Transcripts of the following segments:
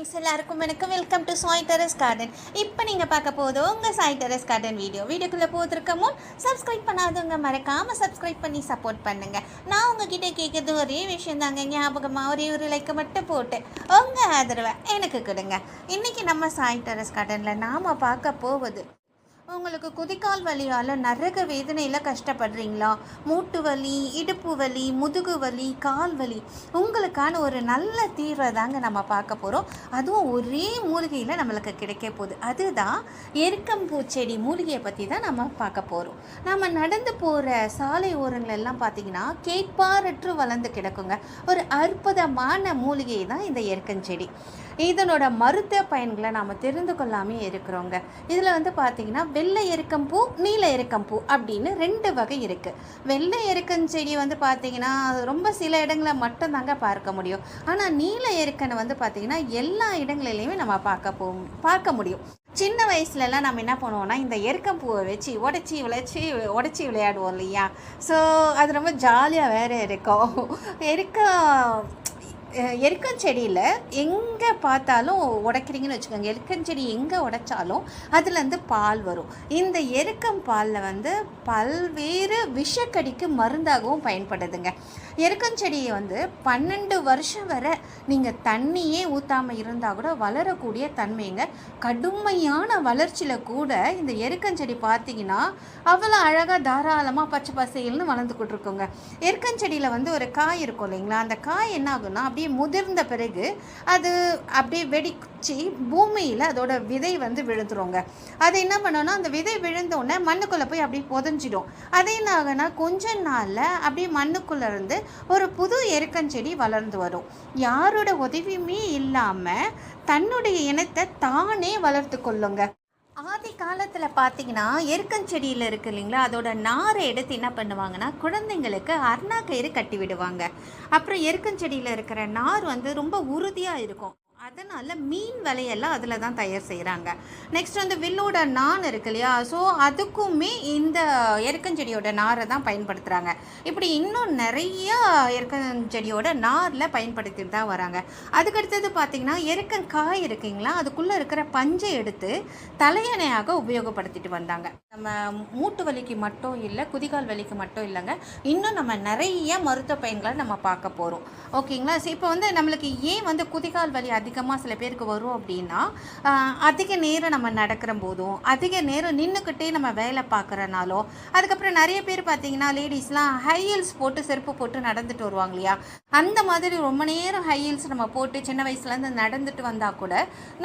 Friends எல்லாருக்கும் வணக்கம். Welcome to Sai terrace garden. இப்போ நீங்கள் பார்க்க போது உங்கள் சாய் டெரஸ் கார்டன் வீடியோக்குள்ளே போகிறதுக்கு முன் சப்ஸ்கிரைப் பண்ணாதவங்க மறக்காமல் சப்ஸ்கிரைப் பண்ணி சப்போர்ட் பண்ணுங்கள். நான் உங்ககிட்ட கேட்குறது ஒரே விஷயம் தாங்க, ஞாபகமாக ஒரே ஒரு லைக்கை மட்டும் போட்டு உங்கள் ஆதரவை எனக்கு கொடுங்க. இன்றைக்கி நம்ம சாய் டெரஸ் கார்டனில் நாம் பார்க்க போவது, உங்களுக்கு குதிகால் வலியால் நரக வேதனையில் கஷ்டப்படுறீங்களா? மூட்டு வலி, இடுப்பு வலி, முதுகு வலி, கால் வலி, உங்களுக்கான ஒரு நல்ல தீர்வை தாங்க நம்ம பார்க்க போகிறோம். அதுவும் ஒரே மூலிகையில் நம்மளுக்கு கிடைக்க போகுது. அதுதான் எருக்கம்பூச்செடி மூலிகையை பற்றி தான் நம்ம பார்க்க போகிறோம். நம்ம நடந்து போகிற சாலை ஓரங்களெல்லாம் பார்த்திங்கன்னா கேட்பாரற்று வளர்ந்து கிடக்குங்க. ஒரு அற்புதமான மூலிகை தான் இந்த எருக்கஞ்செடி. இதனோட மருத்துவ பயன்களை நாம் தெரிந்து கொள்ளாமே இருக்கிறோங்க. இதில் பார்த்திங்கன்னா வெள்ளை எருக்கம்பூ, நீல எருக்கம்பூ அப்படின்னு 2 வகை இருக்குது. வெள்ளை எருக்கஞ்செடி பார்த்திங்கன்னா ரொம்ப சில இடங்களை மட்டும்தாங்க பார்க்க முடியும். ஆனால் நீல எருக்கனை பார்த்திங்கன்னா எல்லா இடங்களிலையுமே நம்ம பார்க்க முடியும். சின்ன வயசுலலாம் நம்ம என்ன பண்ணுவோம்னா, இந்த எருக்கம்பூவை வச்சு உடச்சி விளையாடுவோம் இல்லையா? ஸோ அது ரொம்ப ஜாலியாக வேறு இருக்கும். எருக்கஞ்செடியில் எங்கே பார்த்தாலும் உடைக்கிறீங்கன்னு வச்சுக்கோங்க, எருக்கஞ்செடி எங்கே உடைச்சாலும் அதுலேருந்து பால் வரும். இந்த எருக்கம் பாலில் பல்வேறு விஷக்கடிக்கு மருந்தாகவும் பயன்படுதுங்க. எருக்கஞ்செடியை 12 வருஷம் வரை நீங்கள் தண்ணியே ஊற்றாமல் இருந்தால் கூட வளரக்கூடிய தன்மைங்க. கடுமையான வளர்ச்சியில் கூட இந்த எருக்கஞ்செடி பார்த்திங்கன்னா அவ்வளோ அழகாக தாராளமாக பச்சை பசையில்னு வளர்ந்துக்கிட்டு இருக்குங்க. எருக்கஞ்செடியில் ஒரு காய் இருக்கும் இல்லைங்களா? அந்த காய் என்ன ஆகுன்னா, அப்படியே முதிர்ந்த பிறகு அது அப்படியே வெடிச்சு பூமியில் அதோட விதை விழுந்துருங்க. அது என்ன பண்ணோன்னா, அந்த விதை விழுந்தோடனே மண்ணுக்குள்ளே போய் அப்படியே புதஞ்சிடும். அது என்ன ஆகுனா, கொஞ்ச நாளில் அப்படியே மண்ணுக்குள்ளே இருந்து ஒரு புது எருக்கஞ்செடி வளர்ந்து வரும். யாரோட உதவியுமே இல்லாமல் தன்னுடைய இனத்தை தானே வளர்த்து கொள்ளுங்க. ஆதி காலத்தில் பார்த்தீங்கன்னா எருக்கஞ்செடியில் இருக்குது இல்லைங்களா, அதோட நாரை எடுத்து என்ன பண்ணுவாங்கன்னா, குழந்தைங்களுக்கு அர்ணா கயிறு கட்டி விடுவாங்க. அப்புறம் எருக்கஞ்செடியில் இருக்கிற நார் ரொம்ப உறுதியாக இருக்கும். அதனால் மீன் வலையெல்லாம் அதில் தான் தயார் செய்கிறாங்க. நெக்ஸ்ட் வில்லோட நார் இருக்கு இல்லையா, ஸோ அதுக்குமே இந்த எருக்கஞ்செடியோட நாரை தான் பயன்படுத்துகிறாங்க. இப்படி இன்னும் நிறையா எருக்கஞ்செடியோட நாரில் பயன்படுத்திட்டு தான் வராங்க. அதுக்கடுத்தது பார்த்திங்கன்னா எருக்கங்காய் இருக்குங்களா, அதுக்குள்ளே இருக்கிற பஞ்சை எடுத்து தலையணையாக உபயோகப்படுத்திட்டு வந்தாங்க. நம்ம மூட்டு வலிக்கு மட்டும் இல்லை, குதிகால் வலிக்கு மட்டும் இல்லைங்க, இன்னும் நம்ம நிறைய மருத்துவ பயன்களை நம்ம பார்க்க போகிறோம். ஓகேங்களா? ஸோ இப்போ நம்மளுக்கு ஏன் குதிகால் வலி அதிகமாக சில பேருக்கு வரும் அப்படின்னா, அதிக நேரம் நம்ம நடக்கிற போதும், அதிக நேரம் நின்றுக்கிட்டே நம்ம வேலை பார்க்குறனாலோ, அதுக்கப்புறம் நிறைய பேர் பார்த்திங்கன்னா லேடிஸ்லாம் ஹை ஹீல்ஸ் போட்டு செருப்பு போட்டு நடந்துட்டு வருவாங்க இல்லையா, அந்த மாதிரி ரொம்ப நேரம் ஹை ஹீல்ஸ் நம்ம போட்டு சின்ன வயசுலேருந்து நடந்துட்டு வந்தால் கூட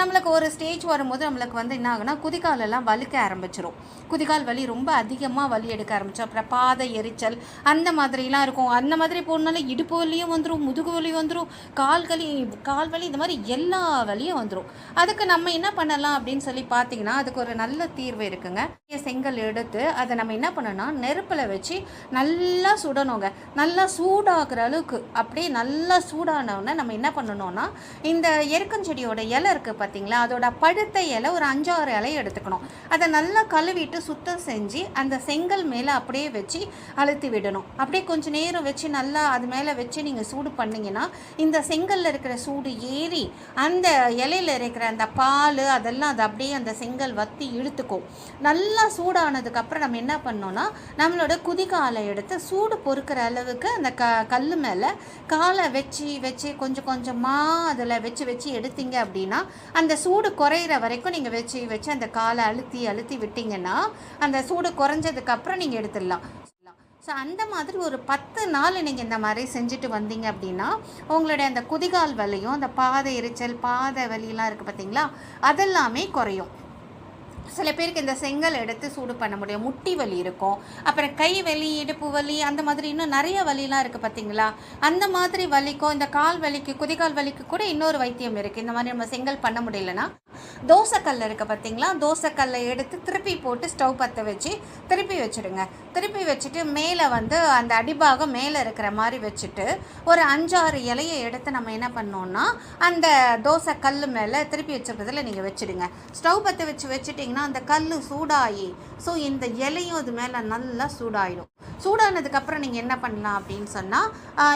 நம்மளுக்கு ஒரு ஸ்டேஜ் வரும்போது நம்மளுக்கு என்ன ஆகுனா, குதிகாலெல்லாம் வலிக்க ஆரம்பிச்சிடும். குதிகால் வலி ரொம்ப அதிகமாக வலி எடுக்க ஆரம்பிச்சோம். அப்புறம் பாதை எரிச்சல் அந்த மாதிரிலாம் இருக்கும். அந்த மாதிரி போனாலும் இடுப்பு வலியும் வந்துடும், முதுகு வலி வந்துடும், கால் வலி, இந்த மாதிரி எல்லா வலியும் வந்துடும். அதுக்கு நம்ம என்ன பண்ணலாம் அப்படின்னு சொல்லி பார்த்தீங்கன்னா, அதுக்கு ஒரு நல்ல தீர்வு இருக்குங்க. செங்கல் எடுத்து அதை நம்ம என்ன பண்ணணும்னா, நெருப்பில் வச்சு நல்லா சுடணுங்க. நல்லா சூடாகிற அளவுக்கு அப்படியே நல்லா சூடானோடனே நம்ம என்ன பண்ணணும்னா, இந்த எருக்கஞ்செடியோட இலை இருக்குது பார்த்தீங்களா, அதோட பழுத்த இலை ஒரு 5-6 இலையை எடுத்துக்கணும். அதை நல்லா கழுவிட்டு சுத்தம் செஞ்சு அந்த செங்கல் மேலே அப்படியே வச்சு அழுத்தி விடணும். அப்படியே கொஞ்சம் நேரம் வச்சு நல்லா அது மேலே வச்சு நீங்கள் சூடு பண்ணிங்கன்னா, இந்த செங்கல்ல இருக்கிற சூடு ஏறி அந்த இலையில் இருக்கிற அந்த பால் அதெல்லாம் அது அப்படியே அந்த செங்கல் வத்தி இழுத்துக்கும். நல்லா சூடானதுக்கப்புறம் நம்ம என்ன பண்ணோன்னா, நம்மளோட குதிகாலை எடுத்து சூடு பொறுக்கிற அளவுக்கு அந்த கல் மேலே காலை வச்சு கொஞ்சம் கொஞ்சமாக அதில் வச்சு எடுத்தீங்க அப்படின்னா, அந்த சூடு குறையிற வரைக்கும் நீங்கள் வச்சு அந்த காலை அழுத்தி விட்டிங்கன்னா, அந்த சூடு குறைஞ்சதுக்கப்புறம் நீங்கள் எடுத்துடலாம். ஸோ அந்த மாதிரி ஒரு 10 நாள் நீங்கள் இந்த மாதிரி செஞ்சுட்டு வந்தீங்க அப்படின்னா, உங்களுடைய அந்த குதிகால் வலியும், அந்த பாதை எரிச்சல், பாதை வலியெலாம் இருக்குது பார்த்தீங்களா, அதெல்லாமே குறையும். சில பேருக்கு இந்த செங்கல் எடுத்து சூடு பண்ண முடியும். முட்டி வலி இருக்கும், அப்புறம் கை வலி, இடுப்பு வலி, அந்த மாதிரி இன்னும் நிறைய வலிலாம் இருக்குது பார்த்தீங்களா, அந்த மாதிரி வலிக்கும், இந்த கால் வலிக்கு, குதிகால் வலிக்கு கூட இன்னொரு வைத்தியம் இருக்குது. இந்த மாதிரி நம்ம செங்கல் பண்ண முடியலன்னா தோசைக்கல் இருக்குது பார்த்தீங்களா, தோசைக்கல்லை எடுத்து திருப்பி போட்டு ஸ்டவ் பற்ற வச்சு திருப்பி வச்சுடுங்க. திருப்பி வச்சுட்டு மேலே வந்து அந்த அடிபாகம் மேலே இருக்கிற மாதிரி வச்சுட்டு ஒரு 5-6 இலையை எடுத்து நம்ம என்ன பண்ணோன்னா அந்த தோசை கல் மேலே திருப்பி வச்சுருக்கிறதுல நீங்கள் வச்சுடுங்க. ஸ்டவ் பற்ற வச்சுட்டிங்கன்னா அந்த கல் சூடாகி ஸோ இந்த இலையும் அது மேலே நல்லா சூடாயிடும். சூடானதுக்கப்புறம் நீங்கள் என்ன பண்ணலாம் அப்படின்னு சொன்னால்,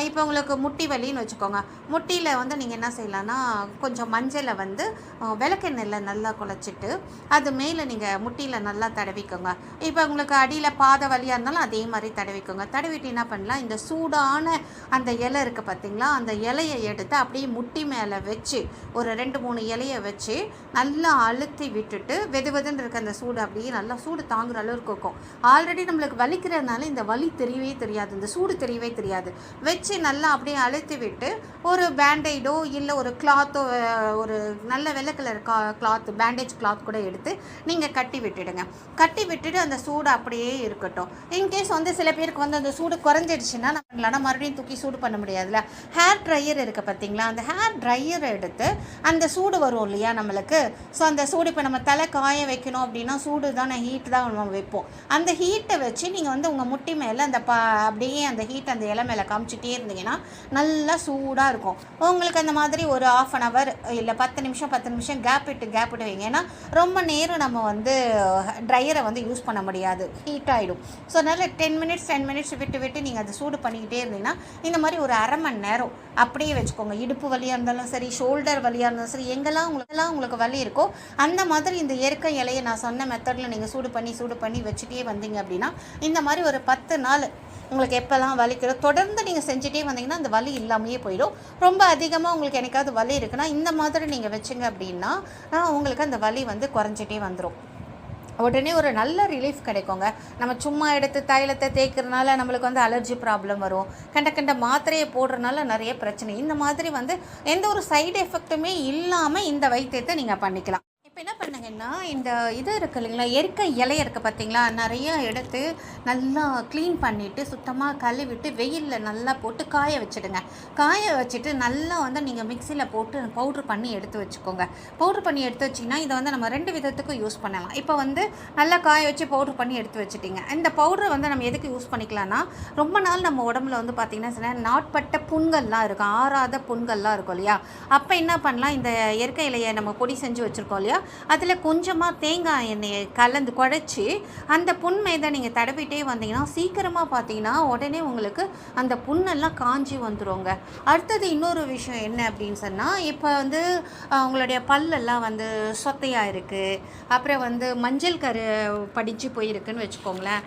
இப்போ உங்களுக்கு முட்டி வலின்னு வச்சுக்கோங்க. முட்டியில் வந்து நீங்கள் என்ன செய்யலான்னா கொஞ்சம் மஞ்சளை வந்து விளக்கெண்ணெயில் நல்லா குழச்சிட்டு அது மேலே நீங்கள் முட்டியில் நல்லா தடவிக்கோங்க. இப்போ உங்களுக்கு அடியில் பாத வலியாக இருந்தாலும் அதே மாதிரி தடவிக்கோங்க. தடவிட்டு என்ன பண்ணலாம், இந்த சூடான அந்த இலை இருக்குது பார்த்தீங்களா, அந்த இலையை எடுத்து அப்படியே முட்டி மேலே வச்சு ஒரு 2-3 இலையை வச்சு நல்லா அழுத்தி விட்டுட்டு வெதுன்னு இருக்க அந்த சூடு அப்படியே நல்லா சூடு தாங்குற அளவுக்கு இருக்கும். ஆல்ரெடி நம்மளுக்கு வலிக்கிறதுனால இந்த வலி தெரியவே தெரியாது, இந்த சூடு தெரியவே தெரியாது. வச்சு நல்லா அப்படியே அழுத்தி விட்டு ஒரு பேண்டேடோ இல்லை ஒரு கிளாத்தோ, ஒரு நல்ல வெள்ளை கலர் கிளாத் பேண்டேஜ் கிளாத் கூட எடுத்து நீங்கள் கட்டி விட்டுடுங்க. கட்டி விட்டுட்டு அந்த சூடு அப்படியே இருக்கட்டும். இன்கேஸ் வந்து சில பேருக்கு வந்து அந்த சூடு குறைஞ்சிடுச்சுன்னா நம்மளால மறுபடியும் தூக்கி சூடு பண்ண முடியாதுல்ல. ஹேர் ட்ரையர் இருக்குது பார்த்தீங்களா, அந்த ஹேர் ட்ரையரை எடுத்து அந்த சூடு வரும் இல்லையா நம்மளுக்கு, ஸோ அந்த சூடு இப்போ நம்ம தலை காய வைக்கணும் அப்படின்னா சூடு தானே, ஹீட் தான் நம்ம வைப்போம். அந்த ஹீட்டை வச்சு நீங்கள் வந்து உங்கள் முட்டி மேலே அந்த அப்படியே அந்த ஹீட் அந்த இலை மேலே காமிச்சிட்டே இருந்தீங்கன்னா நல்லா சூடாக இருக்கும். உங்களுக்கு அந்த மாதிரி ஒரு 1/2 hour இல்லை 10 நிமிஷம் கேப் விட்டு வைங்க. ஏன்னா ரொம்ப நேரம் நம்ம வந்து ட்ரையரை வந்து யூஸ் பண்ண முடியாது, ஹீட் ஆகிடும். ஸோ அதனால் 10 மினிட்ஸ் விட்டு நீங்கள் அதை சூடு பண்ணிக்கிட்டே இருந்தீங்கன்னா இந்த மாதிரி ஒரு 1/2 மணி நேரம் அப்படியே வச்சுக்கோங்க. இடுப்பு வலியாக இருந்தாலும் சரி, ஷோல்டர் வலியாக இருந்தாலும் சரி, எங்கெல்லாம் உங்களுக்கு வலி இருக்கோ அந்த மாதிரி இந்த இயற்கை இலையை நான் சொன்ன மெத்தடில் நீங்கள் சூடு பண்ணி வச்சுட்டே வந்தீங்க அப்படின்னா இந்த மாதிரி ஒரு 10 நாள் உங்களுக்கு எப்போல்லாம் வலிக்கிறோ தொடர்ந்து நீங்கள் செஞ்சுட்டே வந்தீங்கன்னா அந்த வலி இல்லாமையே போயிடும். ரொம்ப அதிகமாக உங்களுக்கு எனக்காவது வலி இருக்குன்னா இந்த மாதிரி நீங்கள் வச்சுங்க அப்படின்னா உங்களுக்கு அந்த வலி வந்து குறைஞ்சிட்டே வந்துடும். உடனே ஒரு நல்ல ரிலீஃப் கிடைக்குங்க. நம்ம சும்மா எடுத்து தைலத்தை தேய்க்கிறதுனால நம்மளுக்கு வந்து அலர்ஜி ப்ராப்ளம் வரும், கண்ட மாத்திரையை போடுறதுனால நிறைய பிரச்சனை. இந்த மாதிரி வந்து எந்த ஒரு சைடு எஃபெக்ட்டுமே இல்லாமல் இந்த வைத்தியத்தை நீங்கள் பண்ணிக்கலாம். இப்போ என்ன பண்ணுங்கன்னா இந்த இது இருக்குது இல்லைங்களா, இயற்கை இலை இருக்குது பார்த்தீங்களா, நிறைய எடுத்து நல்லா க்ளீன் பண்ணிவிட்டு சுத்தமாக கழுவிட்டு வெயிலில் நல்லா போட்டு காய வச்சுடுங்க. காய வச்சுட்டு நல்லா வந்து நீங்கள் மிக்சியில் போட்டு பவுட்ரு பண்ணி எடுத்து வச்சுக்கோங்க. பவுட்ரு பண்ணி எடுத்து வச்சிங்கன்னா இதை வந்து நம்ம 2 விதத்துக்கும் யூஸ் பண்ணலாம். இப்போ வந்து நல்லா காய வச்சு பவுட்ரு பண்ணி எடுத்து வச்சுட்டிங்க. இந்த பவுட்ரு வந்து நம்ம எதுக்கு யூஸ் பண்ணிக்கலாம்னா, ரொம்ப நாள் நம்ம உடம்புல வந்து பார்த்திங்கன்னா சில நாட்பட்ட புண்கள்லாம் இருக்கும், ஆறாத புண்கள்லாம் இருக்கும் இல்லையா, அப்போ என்ன பண்ணலாம், இந்த இயற்கை இலையை நம்ம பொடி செஞ்சு வச்சுருக்கோம் இல்லையா, அதில் கொஞ்சமாக தேங்காய் எண்ணெயை கலந்து குழைச்சி அந்த புண் மேலே நீங்கள் தடவிட்டே வந்தீங்கன்னா சீக்கிரமாக பார்த்தீங்கன்னா உடனே உங்களுக்கு அந்த புண்ணெல்லாம் காஞ்சி வந்துடுங்க. அடுத்தது இன்னொரு விஷயம் என்ன அப்படின்னு சொன்னால், இப்போ வந்து உங்களுடைய பல்லெல்லாம் வந்து சொத்தையாக இருக்குது, அப்புறம் வந்து மஞ்சள் கரு படித்து போயிருக்குன்னு வச்சுக்கோங்களேன்,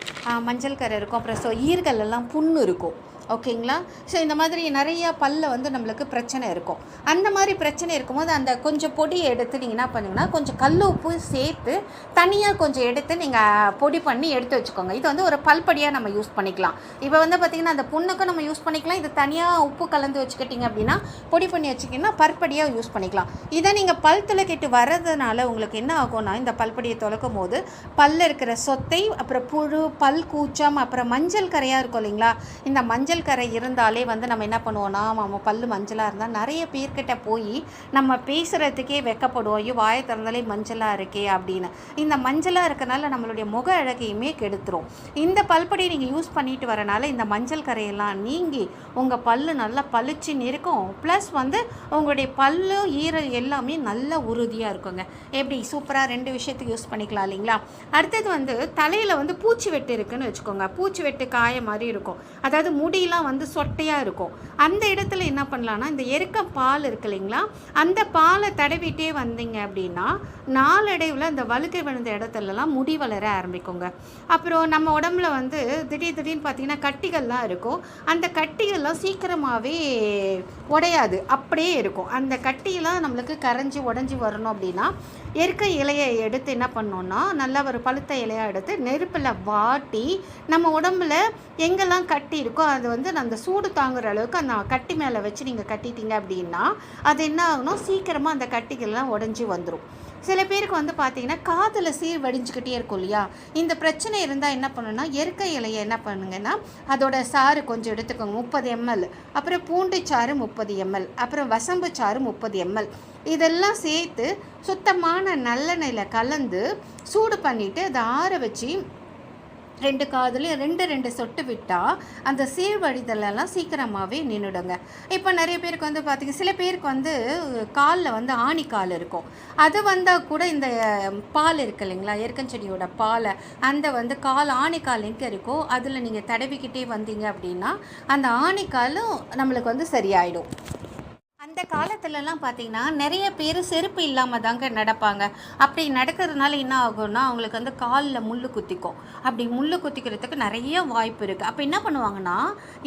மஞ்சள் கரு இருக்கும், அப்புறம் ஈர்கள் எல்லாம் புண்ணு இருக்கும், ஓகேங்களா. ஸோ இந்த மாதிரி நிறையா பல்ல வந்து நம்மளுக்கு பிரச்சனை இருக்கும். அந்த மாதிரி பிரச்சனை இருக்கும்போது அந்த கொஞ்சம் பொடி எடுத்து நீங்கள் என்ன பண்ணுங்கன்னா கொஞ்சம் கல் உப்பு சேர்த்து தனியாக கொஞ்சம் எடுத்து நீங்கள் பொடி பண்ணி எடுத்து வச்சுக்கோங்க. இது வந்து ஒரு பல்படியாக நம்ம யூஸ் பண்ணிக்கலாம். இப்போ வந்து பார்த்திங்கன்னா அந்த புண்ணுக்கும் நம்ம யூஸ் பண்ணிக்கலாம். இது தனியாக உப்பு கலந்து வச்சுக்கிட்டிங்க அப்படின்னா பொடி பண்ணி வச்சுக்கிங்கன்னா பல்படியாக யூஸ் பண்ணிக்கலாம். இதை நீங்கள் பல் துளக்கிட்டு வர்றதுனால உங்களுக்கு என்ன ஆகும்னா, இந்த பல்படியை துளக்கும் போது பல்ல இருக்கிற சொத்தை, அப்புறம் புழு, பல் கூச்சம், அப்புறம் மஞ்சள் கரையாக இருக்கும் இல்லைங்களா, இந்த மஞ்சள் கரை இருந்தாலே வந்து நம்ம என்ன பண்ணுவோம்னா, நம்ம பல்லு மஞ்சளாக இருந்தால் நிறைய பேர்கிட்ட போய் நம்ம பேசுகிறதுக்கே வெக்கப்படுவோம், ஐயோ வாயை திறந்தாலே மஞ்சளாக இருக்கே அப்படின்னு. இந்த மஞ்சளாக இருக்கனால நம்மளுடைய முக அழகையுமே கெடுத்துரும். இந்த பல்படியை நீங்கள் யூஸ் பண்ணிட்டு வரனால இந்த மஞ்சள் கரையெல்லாம் நீங்கி உங்கள் பல்லு நல்லா பளிச்சுன்னு இருக்கும். ப்ளஸ் வந்து உங்களுடைய பல்லு ஈரல் எல்லாமே நல்லா உறுதியாக இருக்குங்க. எப்படி சூப்பராக 2 விஷயத்துக்கு யூஸ் பண்ணிக்கலாம் இல்லைங்களா. அடுத்தது வந்து தலையில் வந்து பூச்சி வெட்டு இருக்குதுன்னு வச்சுக்கோங்க, பூச்சி வெட்டு காய மாதிரி இருக்கும், அதாவது முடி வந்து சொட்டையாக இருக்கும். அந்த இடத்துல என்ன பண்ணலான்னா, இந்த எருக்க பால் இருக்கு இல்லைங்களா, அந்த பாலை தடவிட்டே வந்தீங்க அப்படின்னா நாளடைவில் அந்த வழுக்கை விழுந்த இடத்துலலாம் முடி வளர ஆரம்பிக்குங்க. அப்புறம் நம்ம உடம்புல வந்து திடீர்னு பார்த்தீங்கன்னா கட்டிகள்லாம் இருக்கும், அந்த கட்டிகள்லாம் சீக்கிரமாகவே உடையாது, அப்படியே இருக்கும். அந்த கட்டியெல்லாம் நம்மளுக்கு கரைஞ்சி உடஞ்சி வரணும் அப்படின்னா இயற்கை இலையை எடுத்து என்ன பண்ணோன்னா, நல்லா ஒரு பழுத்த இலையாக எடுத்து நெருப்பில் வாட்டி நம்ம உடம்புல எங்கெல்லாம் கட்டி இருக்கோ அது வந்து அந்த சூடு தாங்குற அளவுக்கு அந்த கட்டி மேலே வச்சு நீங்கள் கட்டிட்டீங்க அப்படின்னா அது என்ன ஆகணும், சீக்கிரமாக அந்த கட்டிகள்லாம் உடஞ்சி வந்துடும். சில பேருக்கு வந்து பார்த்திங்கன்னா காதில் சீர் வடிஞ்சுக்கிட்டே இருக்கும் இல்லையா, இந்த பிரச்சனை இருந்தால் என்ன பண்ணணும்னா எருக்கை இலையை என்ன பண்ணுங்கன்னா அதோட சாறு கொஞ்சம் எடுத்துக்கோங்க 30 ml, அப்புறம் பூண்டு சாறு 30 ml, அப்புறம் வசம்பு சாறு 30 ml, இதெல்லாம் சேர்த்து சுத்தமான நல்லெண்ணெயில் கலந்து சூடு பண்ணிவிட்டு அதை ஆற வச்சு 2 காதுலையும் 2 சொட்டு விட்டால் அந்த சீழ்வடிதலெல்லாம் சீக்கிரமாகவே நின்றுடுங்க. இப்போ நிறைய பேருக்கு வந்து பார்த்திங்க, சில பேருக்கு வந்து காலில் வந்து ஆணிக்கால் இருக்கும், அது வந்தால் கூட இந்த பால் இருக்கு இல்லைங்களா, எருக்கஞ்செடியோட பாலை அந்த வந்து ஆணிக்கால் எங்கே இருக்கோ அதில் நீங்கள் தடவிக்கிட்டே வந்தீங்க அப்படின்னா அந்த ஆணிக்காலும் நம்மளுக்கு வந்து சரியாயிடும். அந்த காலத்துலலாம் பார்த்திங்கன்னா நிறைய பேர் செருப்பு இல்லாமல் தாங்க நடப்பாங்க. அப்படி நடக்கிறதுனால என்ன ஆகும்னா அவங்களுக்கு வந்து காலில் முள் குத்திக்கும். அப்படி முள் குத்திக்கிறதுக்கு நிறைய வாய்ப்பு இருக்குது. அப்போ என்ன பண்ணுவாங்கன்னா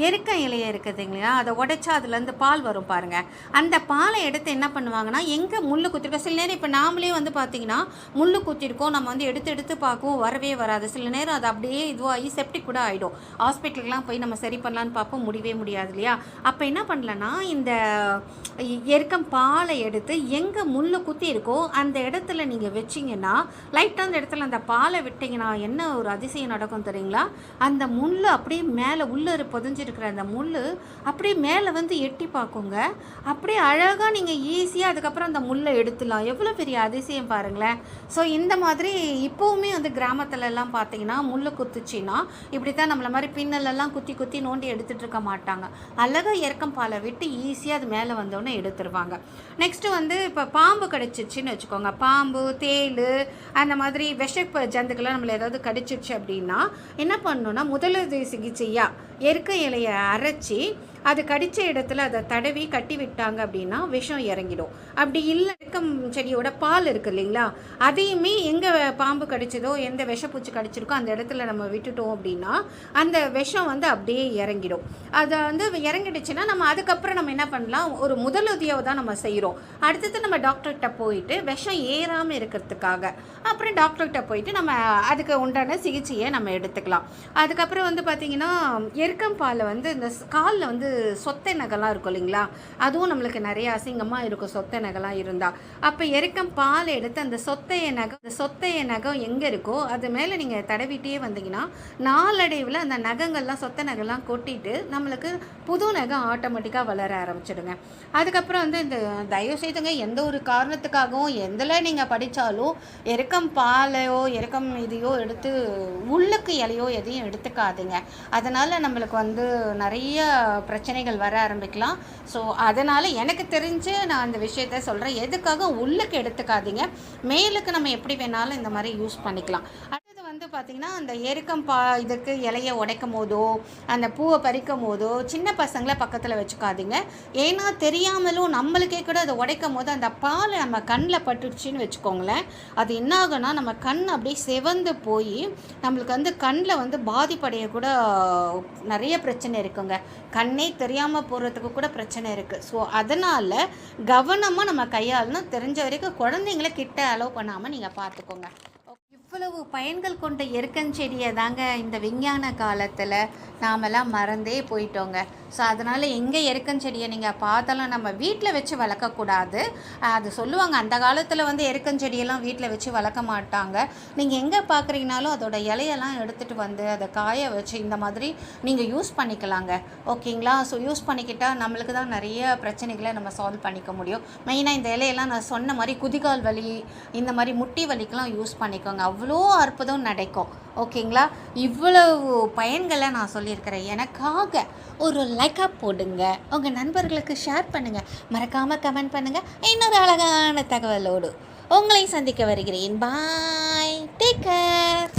எருக்க இலையை இருக்குது இல்லையா, அதை உடைச்சா அதுலேருந்து பால் வரும் பாருங்கள், அந்த பாலை எடுத்து என்ன பண்ணுவாங்கன்னா எங்கே முள் குத்திருக்கோம், சில நேரம் இப்போ நாமளே வந்து பார்த்திங்கன்னா முள் குத்திருக்கோம், நம்ம வந்து எடுத்து பார்க்கவும் வரவே வராது. சில நேரம் அது அப்படியே இதுவாகி செப்டிக் கூட ஆகிடும். ஹாஸ்பிட்டலுக்குலாம் போய் நம்ம சரி பண்ணலான்னு பார்ப்போம், முடியவே முடியாது இல்லையா. அப்போ என்ன பண்ணலன்னா இந்த எருக்கம் பாலை எடுத்து எங்கே முள் குத்தி இருக்கோ அந்த இடத்துல நீங்கள் வச்சிங்கன்னா லைட்டாக அந்த இடத்துல அந்த பாலை விட்டிங்கன்னா என்ன ஒரு அதிசயம் நடக்கும் தெரியுங்களா, அந்த முள் அப்படியே மேலே உள்ளே புதைஞ்சிருக்கிற அந்த முள் அப்படியே மேலே வந்து எட்டி பார்க்குங்க. அப்படியே அழகாக நீங்கள் ஈஸியாக அதுக்கப்புறம் அந்த முள்ளை எடுத்துடலாம். எவ்வளோ பெரிய அதிசயம் பாருங்களேன். ஸோ இந்த மாதிரி இப்போவுமே வந்து கிராமத்துலலாம் பார்த்தீங்கன்னா முள் குத்துச்சின்னா இப்படி தான் நம்மளை மாதிரி பின்னலெல்லாம் குத்தி குத்தி நோண்டி எடுத்துகிட்டு இருக்க மாட்டாங்க. அழகாக எருக்கம் பாலை விட்டு ஈஸியாக அது மேலே வந்தோடனே எடுத்துருவாங்க. நெக்ஸ்ட்டு வந்து இப்போ பாம்பு கடிச்சிருச்சுன்னு வச்சுக்கோங்க, பாம்பு தேள் அந்த மாதிரி விஷ ஜந்துக்கெல்லாம் நம்மளை ஏதாவது கடிச்சிருச்சு அப்படின்னா என்ன பண்ணணும்னா முதலுதவி சிகிச்சையாக எருக்க இலையை அரைச்சி அது கடித்த இடத்துல அதை தடவி கட்டி விட்டாங்க அப்படின்னா விஷம் இறங்கிடும். அப்படி இல்லை எருக்கம் செடியோட பால் இருக்குது இல்லைங்களா, அதையுமே எங்கே பாம்பு கடிச்சதோ எந்த விஷப்பூச்சி கடிச்சிருக்கோ அந்த இடத்துல நம்ம விட்டுட்டோம் அப்படின்னா அந்த விஷம் வந்து அப்படியே இறங்கிடும். அதை வந்து இறங்கிடுச்சுன்னா நம்ம அதுக்கப்புறம் நம்ம என்ன பண்ணலாம், ஒரு முதலுதவியை தான் நம்ம செய்கிறோம். அடுத்தது நம்ம டாக்டர்கிட்ட போயிட்டு விஷம் ஏறாமல் இருக்கிறதுக்காக அப்புறம் டாக்டர்கிட்ட போயிட்டு நம்ம அதுக்கு உண்டான சிகிச்சையை நம்ம எடுத்துக்கலாம். அதுக்கப்புறம் வந்து பார்த்திங்கன்னா எருக்கம் பாலை வந்து இந்த காலில் வந்து சொத்தை நகைலாம் இருக்கும் இல்லைங்களா, அதுவும் நம்மளுக்கு நிறைய அசிங்கமாக இருக்கும் சொத்தை நகைலாம் இருந்தால். அப்போ எருக்கம் பால் எடுத்து அந்த சொத்தைய நகம் எங்கே இருக்கோ அது மேலே நீங்கள் தடவிட்டே வந்தீங்கன்னா நாளடைவில் அந்த நகங்கள்லாம் சொத்தை நகைலாம் கொட்டிட்டு நம்மளுக்கு புது நகம் ஆட்டோமேட்டிக்காக வளர ஆரம்பிச்சிடுங்க. அதுக்கப்புறம் வந்து இந்த தயவு செய்துங்க எந்த ஒரு காரணத்துக்காகவும் எந்தில் நீங்கள் படித்தாலும் எருக்கம் பாலையோ எருக்கம் இதையோ எடுத்து உள்ளுக்கு இலையோ எதையும் எடுத்துக்காதுங்க. அதனால் நம்மளுக்கு வந்து நிறைய பிரச்சனைகள் வர ஆரம்பிக்கலாம். ஸோ அதனால் எனக்கு தெரிஞ்சு நான் அந்த விஷயத்த சொல்கிறேன், எதுக்காக உள்ளுக்கு எடுத்துக்காதீங்க, மேலுக்கு நம்ம எப்படி வேணாலும் இந்த மாதிரி யூஸ் பண்ணிக்கலாம். அடுத்தது வந்து பார்த்திங்கன்னா அந்த எருக்கம் இதுக்கு இலையை உடைக்கும் போதோ அந்த பூவை பறிக்கும் போதோ சின்ன பசங்களை பக்கத்தில் வச்சுக்காதீங்க. ஏன்னா தெரியாமலும் நம்மளுக்கே கூட அதை உடைக்கும் போது அந்த பால் நம்ம கண்ணில் பட்டுடுச்சின்னு வச்சுக்கோங்களேன், அது என்ன ஆகுனா நம்ம கண் அப்படியே செவந்து போய் நம்மளுக்கு வந்து கண்ணில் வந்து பாதிப்படைய கூட நிறைய பிரச்சனை இருக்குங்க. கண்ணே தெரியாமல் போகிறதுக்கு கூட பிரச்சனை இருக்குது. ஸோ அதனால் கவனமாக நம்ம கையாளணும். தெரிஞ்ச வரைக்கும் குழந்தைங்கள கிட்ட அலோவ் பண்ணாமல் நீங்கள் பார்த்துக்கோங்க. இவ்வளவு பயன்கள் கொண்ட எருக்கஞ்செடியை தாங்க இந்த விஞ்ஞான காலத்தில் நாமெல்லாம் மறந்தே போயிட்டோங்க. ஸோ அதனால் எங்கே எருக்கஞ்செடியை நீங்கள் பார்த்தாலும் நம்ம வீட்டில் வச்சு வளர்க்கக்கூடாது. அது சொல்லுவாங்க அந்த காலத்தில் வந்து எருக்கஞ்செடியெல்லாம் வீட்டில் வச்சு வளர்க்க மாட்டாங்க. நீங்கள் எங்கே பார்க்குறீங்கனாலும் அதோட இலையெல்லாம் எடுத்துகிட்டு வந்து அதை காய வச்சு இந்த மாதிரி நீங்கள் யூஸ் பண்ணிக்கலாங்க. ஓகேங்களா? ஸோ யூஸ் பண்ணிக்கிட்டால் நம்மளுக்கு தான் நிறைய பிரச்சனைகளை நம்ம சால்வ் பண்ணிக்க முடியும். மெயினாக இந்த இலையெல்லாம் நான் சொன்ன மாதிரி குதிகால் வலி இந்த மாதிரி முட்டி வலிக்கெலாம் யூஸ் பண்ணிக்கோங்க, அவ்வளோ அற்புதம் நடக்கும். ஓகேங்களா? இவ்வளவு பயன்களை நான் சொல்லியிருக்கிறேன். எனக்காக ஒரு லைக்காக போடுங்க, உங்கள் நண்பர்களுக்கு ஷேர் பண்ணுங்கள், மறக்காமல் கமெண்ட் பண்ணுங்கள். இன்னொரு அழகான தகவலோடு உங்களை சந்திக்க வருகிறேன். பாய், டேக் கேர்.